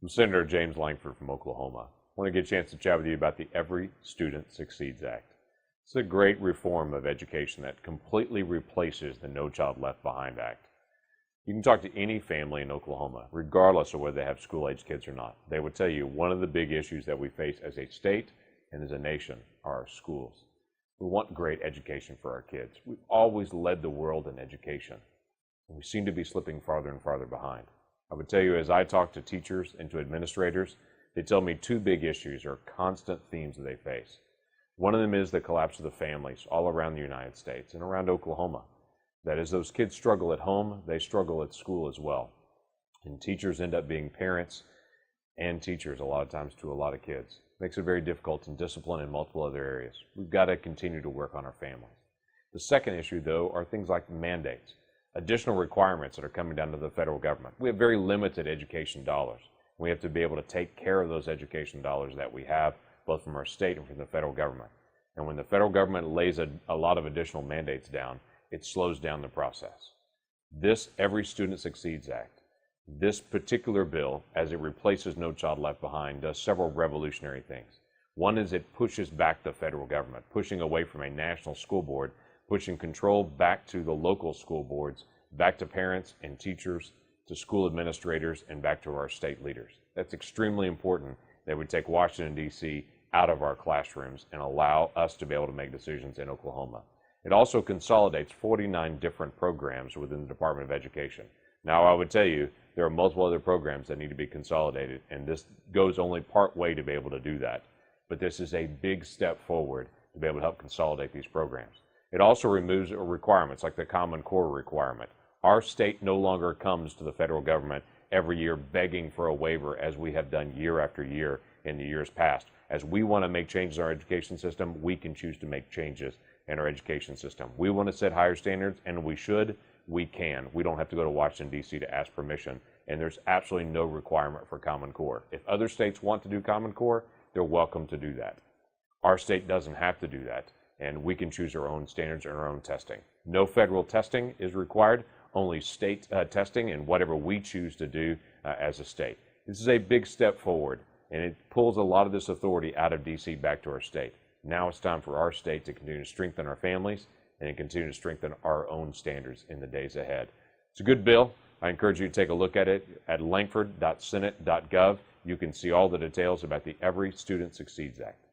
I'm Senator James Lankford from Oklahoma. I want to get a chance to chat with you about the Every Student Succeeds Act. It's a great reform of education that completely replaces the No Child Left Behind Act. You can talk to any family in Oklahoma, regardless of whether they have school-age kids or not. They would tell you one of the big issues that we face as a state and as a nation are our schools. We want great education for our kids. We've always led the world in education, and we seem to be slipping farther and farther behind. I would tell you, as I talk to teachers and to administrators, they tell me two big issues are constant themes that they face. One of them is the collapse of the families all around the United States and around Oklahoma. That as those kids struggle at home, they struggle at school as well. And teachers end up being parents and teachers a lot of times to a lot of kids. Makes it very difficult in discipline and multiple other areas. We've got to continue to work on our families. The second issue, though, are things like mandates. Additional requirements that are coming down to the federal government. We have very limited education dollars. We have to be able to take care of those education dollars that we have, both from our state and from the federal government. And when the federal government lays a lot of additional mandates down, it slows down the process. This Every Student Succeeds Act, this particular bill, as it replaces No Child Left Behind, does several revolutionary things. One is it pushes back the federal government, pushing away from a national school board, pushing control back to the local school boards, back to parents and teachers, to school administrators, and back to our state leaders. That's extremely important that we take Washington, D.C. out of our classrooms and allow us to be able to make decisions in Oklahoma. It also consolidates 49 different programs within the Department of Education. Now, I would tell you, there are multiple other programs that need to be consolidated, and this goes only part way to be able to do that. But this is a big step forward to be able to help consolidate these programs. It also removes requirements like the Common Core requirement. Our state no longer comes to the federal government every year begging for a waiver, as we have done year after year in the years past. As we want to make changes in our education system, we can choose to make changes in our education system. We want to set higher standards, and we can. We don't have to go to Washington, D.C. to ask permission, and there's absolutely no requirement for Common Core. If other states want to do Common Core, they're welcome to do that. Our state doesn't have to do that, and we can choose our own standards and our own testing. No federal testing is required, only state testing and whatever we choose to do as a state. This is a big step forward, and it pulls a lot of this authority out of D.C. back to our state. Now it's time for our state to continue to strengthen our families and continue to strengthen our own standards in the days ahead. It's a good bill. I encourage you to take a look at it at lankford.senate.gov. You can see all the details about the Every Student Succeeds Act.